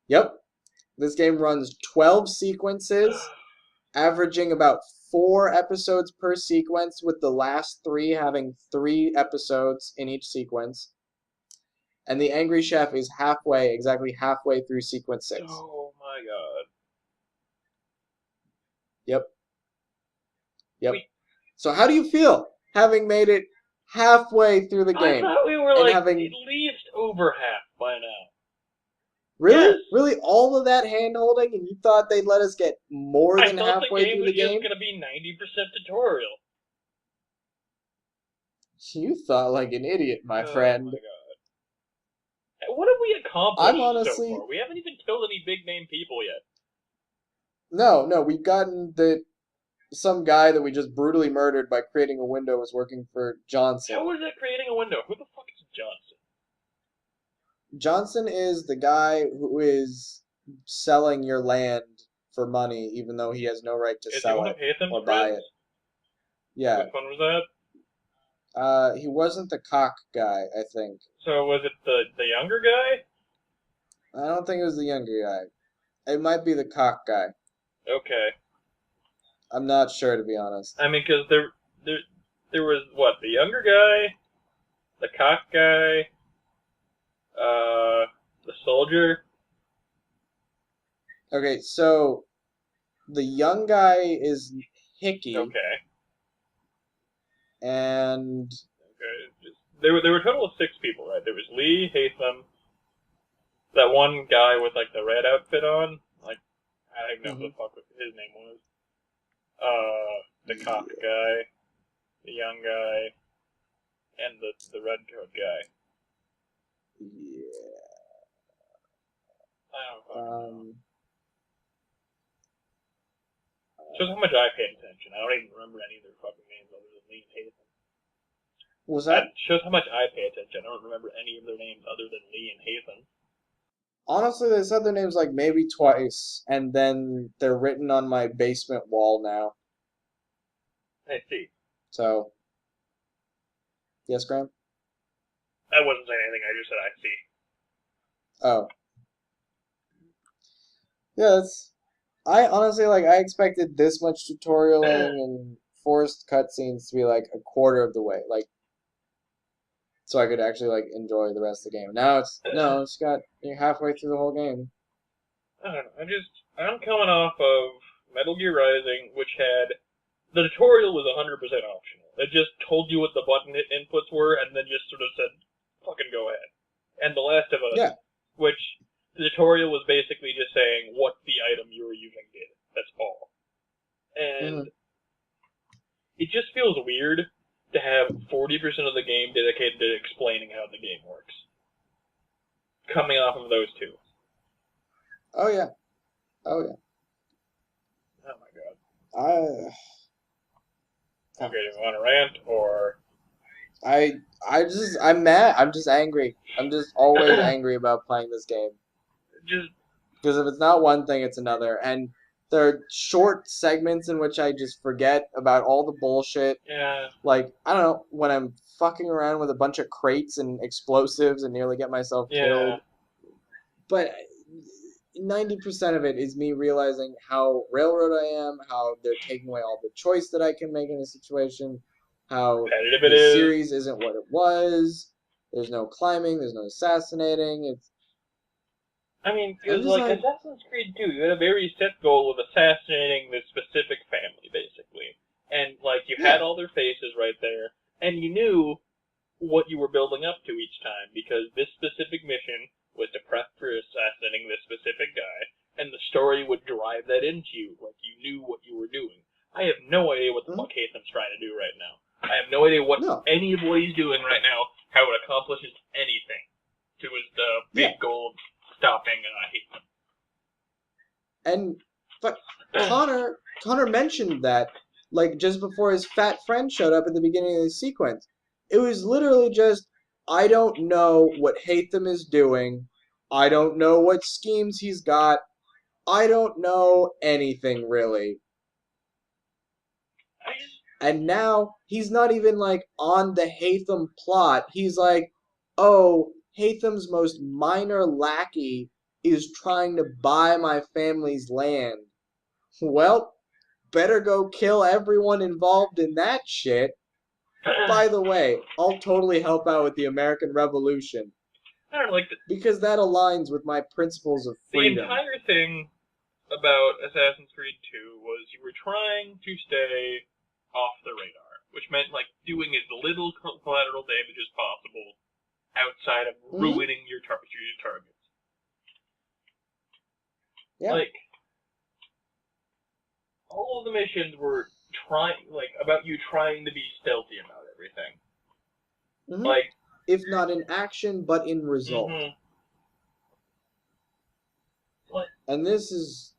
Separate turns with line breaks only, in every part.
Yep. This game runs 12 sequences, averaging about 4 episodes per sequence, with the last 3 having 3 episodes in each sequence. And the Angry Chef is exactly halfway through sequence 6.
Oh my god.
Yep. Yep.
Wait,
So how do you feel having made it halfway through the
I
game
thought we were
and
like at
having
least over half by now.
really,
Yes.
really all of that hand holding, and you thought they'd let us get more
I
than
thought the
halfway
game
through
was
the
just
game?
gonna be 90% tutorial.
You thought like an idiot, my
Oh my
friend.
god. What have we
I'm
accomplished so
honestly
far? We haven't even killed any big name people yet.
no. We've gotten that some guy that we just brutally murdered by creating a window was working for Johnson.
How is that creating a window? Who the fuck is Johnson?
Johnson is the guy who is selling your land for money, even though he has no right to
Is he
sell
one of
it
Hatham's
or buy
friends?
it. Yeah.
Which one was that?
He wasn't the cock guy, I think.
So was it the younger guy?
I don't think it was the younger guy. It might be the cock guy.
Okay.
I'm not sure, to be honest.
I mean, because there was what, the younger guy, the cock guy, the soldier.
Okay, so the young guy is Hickey,
Okay.
and
Okay. There were a total of 6 people, right? There was Lee, Hatham, that one guy with like the red outfit on. Like I don't even know who
mhm.
the fuck his name was. The cock guy, the young guy, and the red coat guy.
Yeah.
I don't fucking know.
Um,
Shows how much I paid attention. I don't even remember any of their fucking names other than Lee and Hatham.
was
That
that
shows how much I pay attention. I don't remember any of their names other than Lee and Hatham.
honestly? They said their names like maybe twice, and then they're written on my basement wall now.
I see.
So, yes, Graham.
I wasn't saying anything. I just said I see.
Oh, yeah. That's. I honestly I expected this much tutorialing and forced cutscenes to be like a quarter of the way, like so I could actually like enjoy the rest of the game. Now it's no, it's got you're halfway through the whole game.
I don't know. I'm coming off of Metal Gear Rising, which had the tutorial was 100% optional. It just told you what the button inputs were, and then just sort of said, "Fucking go ahead." And The Last of Us,
Yeah.
which the tutorial was basically just saying what the item you were using did. That's all.
Hmm.
And it just feels weird to have 40% of the game dedicated to explaining how the game works. Coming off of those two.
Oh yeah. Oh yeah.
Oh my god.
I
Okay, do you want to rant or
I'm mad. I'm just angry. I'm just always angry about playing this game.
just
Because if it's not one thing, it's another. And there are short segments in which I just forget about all the bullshit.
yeah?
Like, I don't know, when I'm fucking around with a bunch of crates and explosives and nearly get myself
Yeah.
killed. But 90% of it is me realizing how railroad I am, how they're taking away all the choice that I can make in a situation, how
Competitive it
the
is.
series isn't what it was. There's no climbing, there's no assassinating.
I mean,
I'm
because
just
like
like,
Assassin's Creed 2, you had a very set goal of assassinating this specific family, basically, and like you had
yeah.
all their faces right there, and you knew what you were building up to each time because this specific mission was to prep for assassinating this specific guy, and the story would drive that into you, like you knew what you were doing. I have no idea what the
Mhm.
fuck Hatham's trying to do right now. I have no idea what
No.
any of what he's doing right now, how it accomplishes anything to his
Yeah.
big goal of stopping Hatham.
And but Connor mentioned that like just before his fat friend showed up at the beginning of the sequence. It was literally just I don't know what Hatham is doing. I don't know what schemes he's got. I don't know anything really.
I just,
And now he's not even like on the Hatham plot. He's like, oh, Hatham's most minor lackey is trying to buy my family's land. Well, better go kill everyone involved in that shit. By the way, I'll totally help out with the American Revolution
I don't know, like
because that aligns with my principles of
the
freedom.
entire thing about Assassin's Creed 2 was you were trying to stay off the radar, which meant like doing as little collateral damage as possible outside of ruining your targets.
Yeah.
Like all of the missions were about you trying to be stealthy about everything. Like,
if not in action, but in result. And this is,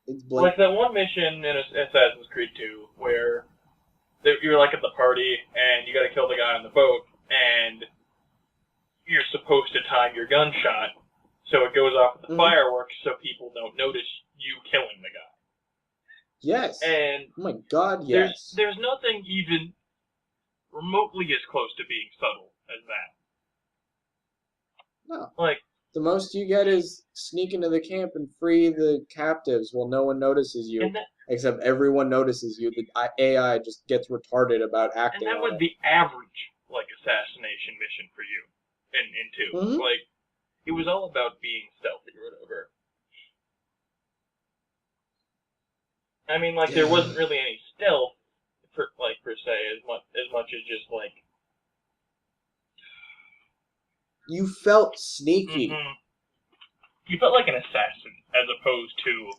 it's
like that one mission in Assassin's Creed 2 where you're like at the party and you got to kill the guy on the boat, and you're supposed to time your gunshot so it goes off with the fireworks so people don't notice you killing the guy.
Yes.
And
oh my God, yes.
There's nothing even remotely as close to being subtle as that.
No.
Like,
the most you get is sneak into the camp and free the captives while no one notices you. Except everyone notices you. The AI just gets retarded about acting.
And that was the average like assassination mission for you in 2. Like, it was all about being stealthy or whatever. I mean, like, there wasn't really any stealth per se as much as just like
you felt sneaky.
You felt like an assassin as opposed to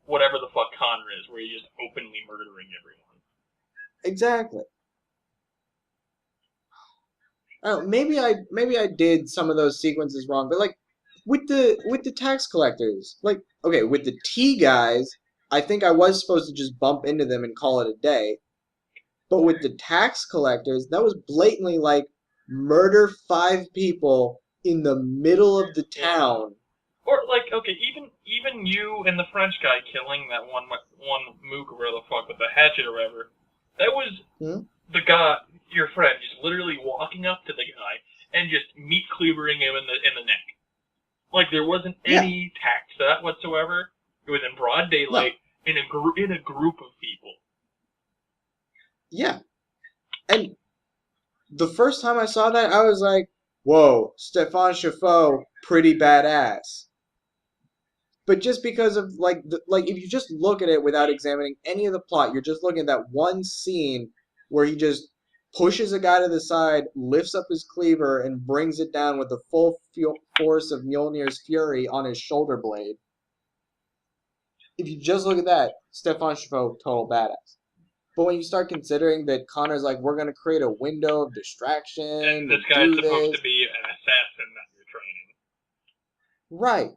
whatever the fuck Connor is, where you're just openly murdering everyone.
Exactly. Maybe I did some of those sequences wrong, but like with the tax collectors, like okay, with the T guys, I think I was supposed to just bump into them and call it a day. But with the tax collectors, that was blatantly like murder 5 people in the middle of the town.
Or like, okay, even you and the French guy killing that one mook or whatever the fuck with the hatchet or whatever, that was the guy, your friend, just literally walking up to the guy and just meat cleavering him in the neck. Like there wasn't any tact to that whatsoever. It was in broad daylight in a group of people.
Yeah, and the first time I saw that, I was like, "Whoa, Stéphane Chauffeau, pretty badass." But just because of like if you just look at it without examining any of the plot, you're just looking at that one scene where he just pushes a guy to the side, lifts up his cleaver, and brings it down with the full force of Mjolnir's fury on his shoulder blade. If you just look at that, Stéphane Chauffeau, total badass. But when you start considering that Connor's like, we're going to create a window of distraction.
And this guy's supposed to be an assassin that you're training.
Right.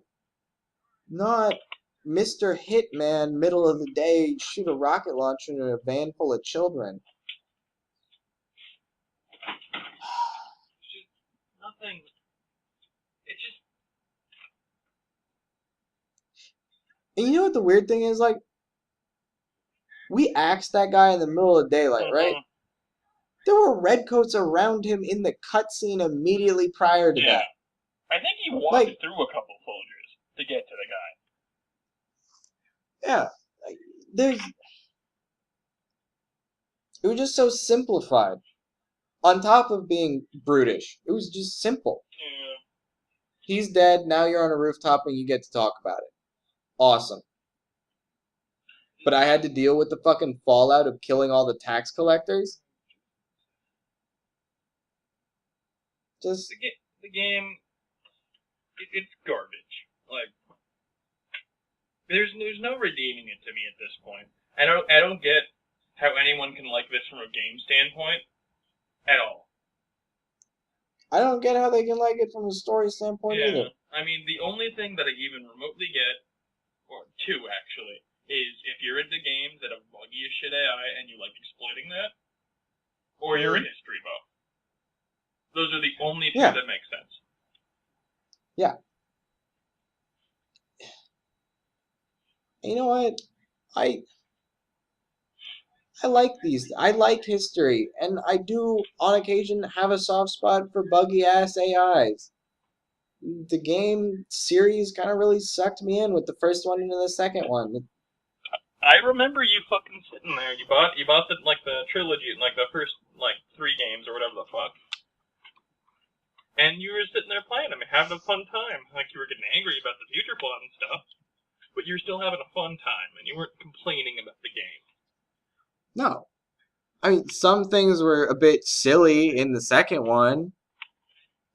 Not Mr. Hitman, middle of the day, shoot a rocket launcher in a van full of children.
It's just nothing. It's just...
And you know what the weird thing is? Like, we axed that guy in the middle of daylight, right? There were redcoats around him in the cutscene immediately prior to that.
I think he walked through a couple soldiers to get to the guy.
Yeah. It was just so simplified. On top of being brutish, it was just simple.
Yeah.
He's dead, now you're on a rooftop and you get to talk about it. Awesome. But I had to deal with the fucking fallout of killing all the tax collectors. Just
the game, it's garbage. Like there's no redeeming it to me at this point. I don't get how anyone can like this from a game standpoint at all.
I don't get how they can like it from a story standpoint either.
I mean, the only thing that I even remotely get, or 2 actually, is if you're into games that have buggy as shit AI and you like exploiting that, or you're a history buff. Those are the only 2 that make sense.
Yeah. You know what? I like these. I like history, and I do, on occasion, have a soft spot for buggy-ass AIs. the game series kind of really sucked me in with the first one and the second one.
I remember you fucking sitting there. You bought the trilogy, like the first 3 games or whatever the fuck. And you were sitting there playing them, having a fun time. Like, you were getting angry about the future plot and stuff, but you were still having a fun time, and you weren't complaining about the game.
No. I mean, some things were a bit silly in the second one,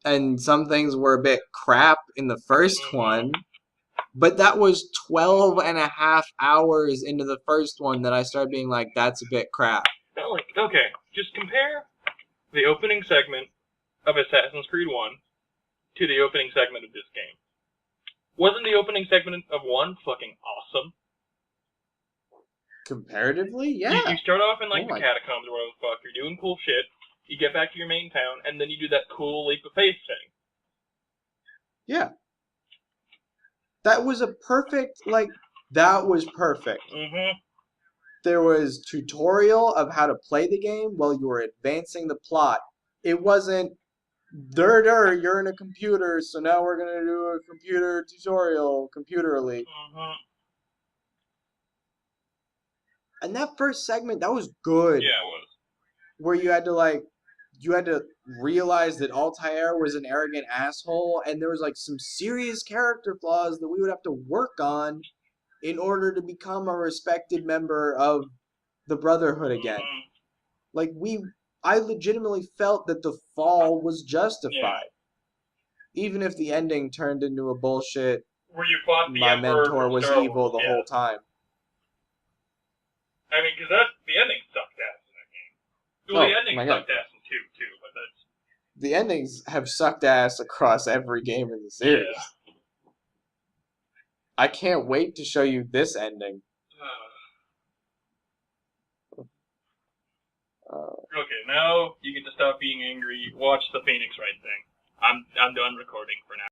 and some things were a bit crap in the first one, but that was 12 and a half hours into the first one that I started being like, that's a bit crap.
Okay, just compare the opening segment of Assassin's Creed 1 to the opening segment of this game. Wasn't the opening segment of 1 fucking awesome?
Comparatively, yeah.
You start off in the catacombs or whatever the fuck, you're doing cool shit, you get back to your main town, and then you do that cool leap of faith thing.
Yeah. That was perfect.
Mm-hmm.
There was tutorial of how to play the game while you were advancing the plot. It wasn't, you're in a computer, so now we're going to do a computer tutorial, computerly.
Mm-hmm.
And that first segment, that was good.
Yeah, it was.
Where you had to realize that Altair was an arrogant asshole, and there was some serious character flaws that we would have to work on in order to become a respected member of the Brotherhood again.
Mm-hmm.
I legitimately felt that the fall was justified.
Yeah.
Even if the ending turned into a bullshit,
where you fought the
my
Emperor
mentor was
Star
evil
Wars,
the whole time.
I mean, because the ending sucked ass in that game. Well, the ending sucked ass in 2, too, but that's...
The endings have sucked ass across every game in the series.
Yeah.
I can't wait to show you this ending.
Okay, now you get to stop being angry. Watch the Phoenix Wright thing. I'm done recording for now.